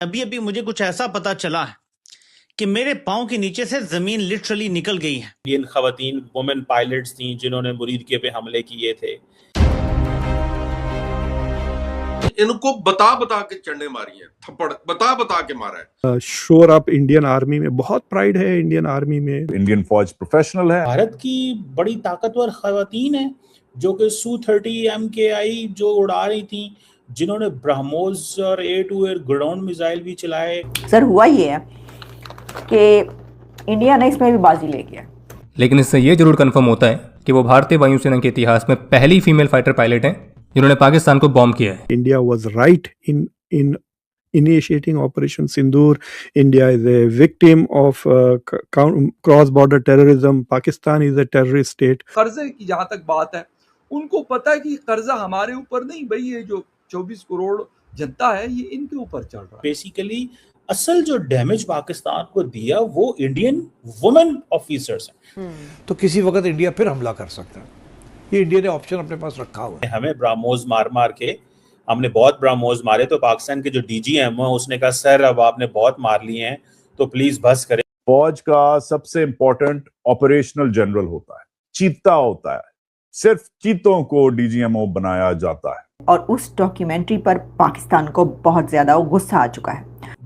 अभी अभी मुझे कुछ ऐसा पता चला है कि मेरे पाँव के नीचे से जमीन लिटरली निकल गई है। इंडियन खवातीन वुमेन पायलट्स थी जिन्होंने मुरीदके पे हमले किए थे। इनको बता बता के चंडे मारी हैं, थप्पड़ बता बता के मारा है। श्योर आप इंडियन आर्मी में बहुत प्राइड है, इंडियन आर्मी में इंडियन फौज प्रोफेशनल है। भारत की बड़ी ताकतवर खवातीन है जो कि Su-30 MKI जो उड़ा रही थी, जिन्होंने ब्रह्मोस और air to air ground missile भी चलाए। सर हुआ ये है कि इंडिया ने इसमें भी बाजी ले गया, लेकिन इससे ये जरूर कंफर्म होता है कि वो भारतीय वायुसेना के इतिहास में पहली फीमेल फाइटर पायलट हैं जिन्होंने पाकिस्तान को बॉम्ब किया है। India was right in initiating Operation Sindoor. India is a victim of cross-border terrorism. Pakistan is a terrorist state. कर्जे की जहां तक बात है, उनको पता है कि कर्जा हमारे ऊपर नहीं भाई, ये जो 24 करोड़ जनता है ये इनके ऊपर चल रहा है। बेसिकली असल जो डैमेज पाकिस्तान को दिया वो इंडियन वुमेन ऑफिसर्स हैं। तो किसी वक्त इंडिया फिर हमला कर सकता है, ये इंडिया ने ऑप्शन अपने पास रखा हुआ है। हमें ब्राह्मोस मार मार के, हमने बहुत ब्राह्मोस मारे तो पाकिस्तान के जो DGM है उसने कहा सर अब आपने बहुत मार लिए हैं तो प्लीज बस करें। फौज का सबसे इंपॉर्टेंट ऑपरेशनल जनरल होता है, चीता होता है, सिर्फ चीतों को DGMO बनाया जाता है। और उस डॉक्यूमेंट्री पर पाकिस्तान को बहुत ज्यादा गुस्सा आ चुका है।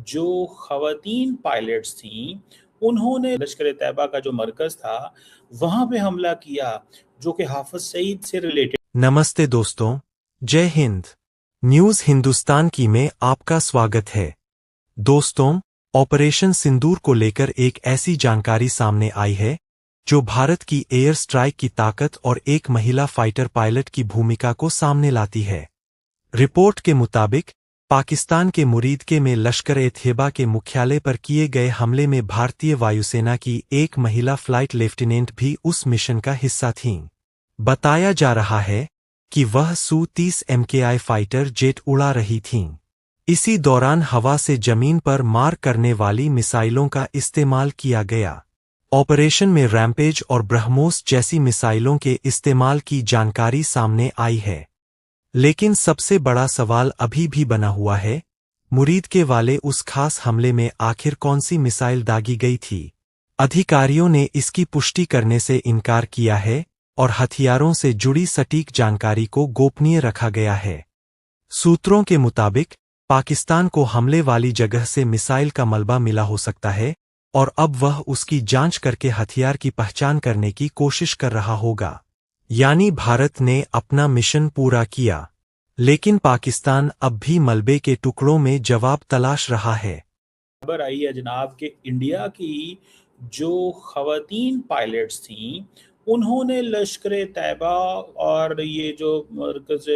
जो खवातीन पायलट्स थी उन्होंने लश्कर तैयबा का जो मरकज था वहां पे हमला किया जो कि हाफिज सईद से रिलेटेड। नमस्ते दोस्तों, जय हिंद। न्यूज हिंदुस्तान की में आपका स्वागत है। दोस्तों, ऑपरेशन सिंदूर को लेकर एक ऐसी जानकारी सामने आई है जो भारत की एयर स्ट्राइक की ताकत और एक महिला फाइटर पायलट की भूमिका को सामने लाती है। रिपोर्ट के मुताबिक पाकिस्तान के मुरीदके में लश्कर-ए-तैयबा के मुख्यालय पर किए गए हमले में भारतीय वायुसेना की एक महिला फ्लाइट लेफ्टिनेंट भी उस मिशन का हिस्सा थीं। बताया जा रहा है कि वह Su-30 MKI फाइटर जेट उड़ा रही थीं। इसी दौरान हवा से जमीन पर मार करने वाली मिसाइलों का इस्तेमाल किया गया। ऑपरेशन में रैम्पेज और ब्रह्मोस जैसी मिसाइलों के इस्तेमाल की जानकारी सामने आई है। लेकिन सबसे बड़ा सवाल अभी भी बना हुआ है, मुरीदके वाले उस खास हमले में आखिर कौन सी मिसाइल दागी गई थी। अधिकारियों ने इसकी पुष्टि करने से इनकार किया है और हथियारों से जुड़ी सटीक जानकारी को गोपनीय रखा गया है। सूत्रों के मुताबिक पाकिस्तान को हमले वाली जगह से मिसाइल का मलबा मिला हो सकता है और अब वह उसकी जांच करके हथियार की पहचान करने की कोशिश कर रहा होगा। यानी भारत ने अपना मिशन पूरा किया, लेकिन पाकिस्तान अब भी मलबे के टुकड़ों में जवाब तलाश रहा है। खबर आई है जनाब कि इंडिया की जो खवातीन पायलट्स थीं उन्होंने लश्कर तैयबा और ये जो मरकज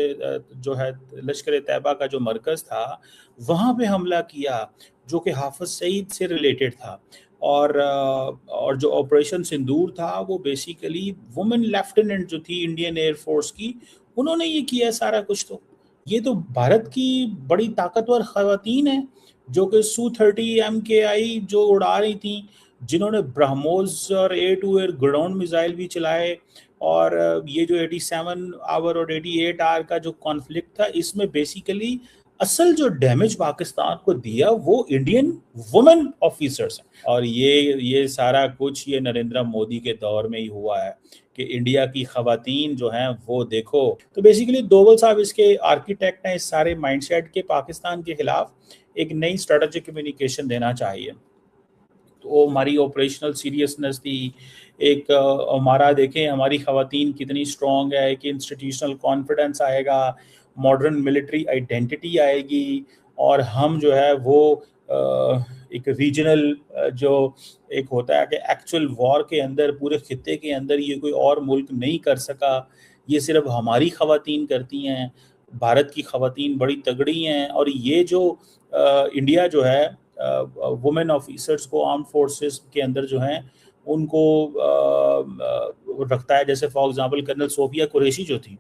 जो है लश्कर तैयबा का जो मरकज था वहाँ पे हमला किया जो कि हाफिज सईद से रिलेटेड था। और जो ऑपरेशन सिंदूर था वो बेसिकली वुमेन लेफ्टिनेंट जो थी इंडियन एयर फोर्स की, उन्होंने ये किया सारा कुछ। तो ये तो भारत की बड़ी ताकतवर खवातीन है जो कि Su-30 MKI जो उड़ा रही थी, जिन्होंने ब्रह्मोस और air to air ground missile भी चलाए। और ये जो 87 आवर और 88 आवर का जो कॉन्फ्लिक्ट था इसमें बेसिकली असल जो डैमेज पाकिस्तान को दिया वो इंडियन वुमेन ऑफिसर्स हैं। और ये सारा कुछ ये नरेंद्र मोदी के दौर में ही हुआ है कि इंडिया की खवातीन जो हैं वो देखो। तो बेसिकली डोवल साहब इसके आर्किटेक्ट हैं इस सारे माइंडसेट के। पाकिस्तान के खिलाफ एक नई स्ट्रेटेजिक कम्युनिकेशन देना चाहिए। तो हमारी ऑपरेशनल सीरियसनेस थी, एक हमारा देखें हमारी खवातीन कितनी स्ट्रॉन्ग है, कि इंस्टीट्यूशनल कॉन्फिडेंस आएगा, मॉडर्न मिलिट्री आइडेंटिटी आएगी और हम जो है वो एक रीजनल जो एक होता है कि एक्चुअल वॉर के अंदर पूरे खित्ते के अंदर ये कोई और मुल्क नहीं कर सका, ये सिर्फ हमारी खवातीन करती हैं। भारत की खवातीन बड़ी तगड़ी हैं और ये जो इंडिया जो है वुमेन ऑफिसर्स को आर्म फोर्सेस के अंदर जो हैं उनको रखता है। जैसे for example colonel Sofiya Qureshi जो थी,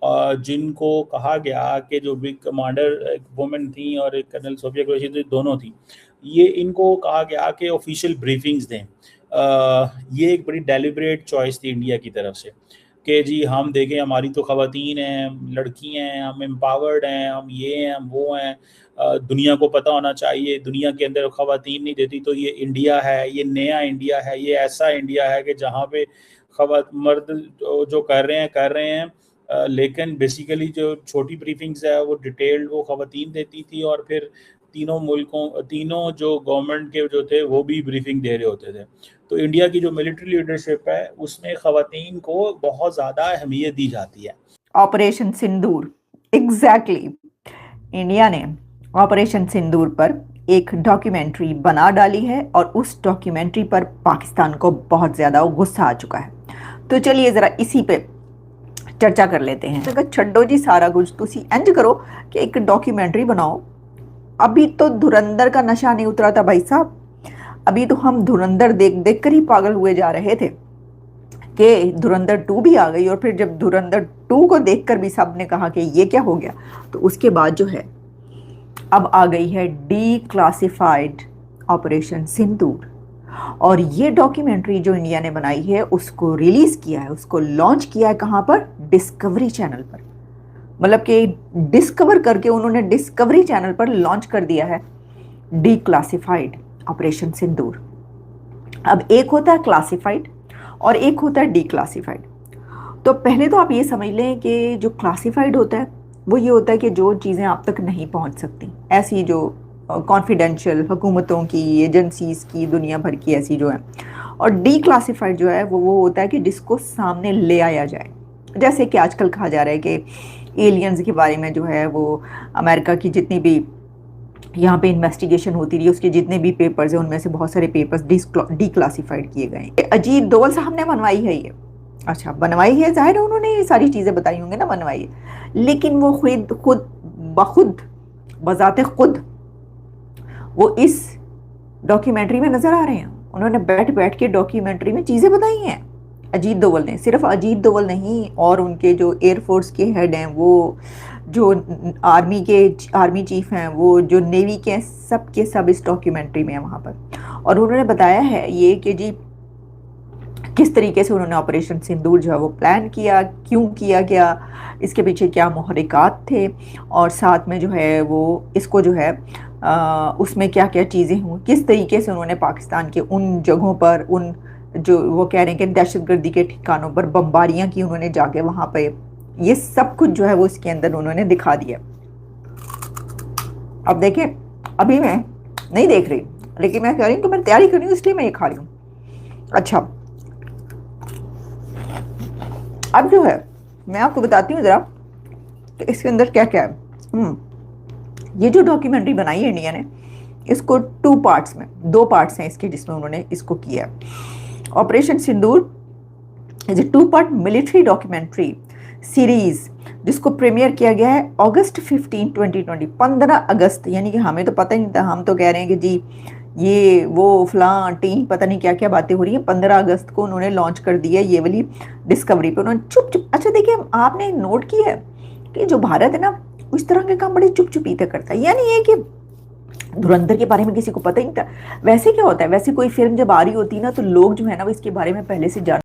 जिनको कहा गया कि जो बिग कमांडर एक वुमेन थी और एक कर्नल सोफिया कुरैशी थी, दोनों थी, ये इनको कहा गया कि ऑफिशियल ब्रीफिंग्स दें। ये एक बड़ी डेलिब्रेट चॉइस थी इंडिया की तरफ से। कि जी हम देखें हमारी तो ख़वातीन हैं, लड़की हैं, हम एम्पावर्ड हैं, हम ये हैं, हम वो हैं, दुनिया को पता होना चाहिए, दुनिया के अंदर ख़वातीन नहीं देती तो ये इंडिया है, ये नया इंडिया है, ये ऐसा इंडिया है कि जहाँ पे मर्द जो कर रहे हैं लेकिन बेसिकली जो छोटी ब्रीफिंग्स है वो डिटेल्ड वो ख़वातीन देती थी और फिर तीनों जो गवर्नमेंट के जो थे वो भी ब्रीफिंग दे रहे होते थे। तो इंडिया की जो मिलिट्री लीडरशिप है उसमें ख़वातीन को बहुत ज़्यादा अहमियत दी जाती है। ऑपरेशन सिंदूर, एग्जैक्टली इंडिया ने ऑपरेशन सिंदूर पर एक डॉक्यूमेंट्री बना डाली है और उस डॉक्यूमेंट्री पर पाकिस्तान को बहुत ज़्यादा गुस्सा आ चुका है। तो चलिए ज़रा इसी पे चर्चा कर लेते हैं। तो छड्डो जी सारा कुछ, तुसी इंज करो कि एक डॉक्यूमेंट्री बनाओ। अभी तो धुरंधर का नशा नहीं उतरा था भाई साहब, अभी तो हम धुरंधर देख देख कर ही पागल हुए जा रहे थे कि धुरंधर 2 भी आ गई। और फिर जब धुरंधर 2 को देखकर भी सब ने कहा कि ये क्या हो गया, तो उसके बाद जो है अब आ गई है डीक्लासिफाइड ऑपरेशन सिंदूर। और ये डॉक्यूमेंट्री जो इंडिया ने बनाई है उसको रिलीज किया है, उसको लॉन्च किया है कहाँ पर? डिस्कवरी चैनल पर। मतलब कि डिस्कवर करके उन्होंने डिस्कवरी चैनल पर लॉन्च कर दिया है डीक्लासिफाइड ऑपरेशन सिंदूर। अब एक होता है क्लासिफाइड और एक होता है डीक्लासिफाइड। तो पहले तो आप ये समझ लें कि जो क्लासिफाइड होता है वो ये होता है कि जो चीज़ें आप तक नहीं पहुंच सकती, ऐसी जो कॉन्फिडेंशियल हुकूमतों की, एजेंसीज की, दुनिया भर की ऐसी जो है। और डीक्लासिफाइड जो है वो होता है कि जिसको सामने ले आया जाए। जैसे कि आजकल कहा जा रहा है कि एलियंस के बारे में जो है वो अमेरिका की जितनी भी यहाँ पे इन्वेस्टिगेशन होती रही, उसके जितने भी पेपर्स हैं उनमें से बहुत सारे पेपर्स डीक्लासिफाइड किए गए। अजीत डोवल साहब ने बनवाई है ये, अच्छा बनवाई है, जाहिर है उन्होंने ये सारी चीज़ें बताई होंगी ना, बनवाई है। लेकिन वो खुद बजाते खुद वो इस डॉक्यूमेंट्री में नजर आ रहे हैं। उन्होंने बैठ के डॉक्यूमेंट्री में चीज़ें बताई हैं अजीत डोवल ने। सिर्फ अजीत डोवल नहीं, और उनके जो एयरफोर्स के हेड हैं, वो जो आर्मी चीफ हैं, वो जो नेवी के हैं, सब के सब इस डॉक्यूमेंट्री में है वहाँ पर। और उन्होंने बताया है ये कि जी किस तरीके से उन्होंने ऑपरेशन सिंदूर जो है वो प्लान किया, क्यों किया गया, इसके पीछे क्या मुहरिकात थे, और साथ में जो है वो इसको जो है उसमें क्या क्या चीज़ें हों, किस तरीके से उन्होंने पाकिस्तान के उन जगहों पर, उन जो वो कह रहे हैं कि दहशतगर्दी के ठिकानों पर बमबारियां की उन्होंने जाके वहाँ पे, ये सब कुछ जो है वो इसके अंदर उन्होंने दिखा दिया। अब देखें, अभी मैं नहीं देख रही, लेकिन मैं कह रही हूँ कि मैं तैयारी कर रही हूँ इसलिए मैं ये खा रही हूँ। अच्छा, अब जो है मैं आपको बताती हूँ ज़रा कि इसके अंदर क्या क्या है। ये जो डॉक्यूमेंट्री बनाई है इंडिया ने, इसको 2 पार्ट्स में, 2 पार्ट्स हैं इसके जिसमें उन्होंने इसको किया है। Operation Sindoor is a 2 part military documentary series जिसको प्रीमियर किया गया है अगस्त 15, 2020, 15 अगस्त। यानी कि हमें तो पता ही नहीं था, हम तो कह रहे हैं कि जी ये वो फलां टीम, पता नहीं क्या क्या बातें हो रही हैं। 15 अगस्त को उन्होंने लॉन्च कर दिया ये वाली डिस्कवरी पे, उन्होंने चुप। अच्छा देखिए, आपने नोट किया है कि जो भारत है ना, उस तरह के काम बड़े चुप-चुपीते करता है। यानी ये कि धुरंधर के बारे में किसी को पता ही नहीं था। वैसे क्या होता है, वैसे कोई फिल्म जब आ रही होती है ना, तो लोग जो है ना वो इसके बारे में पहले से जान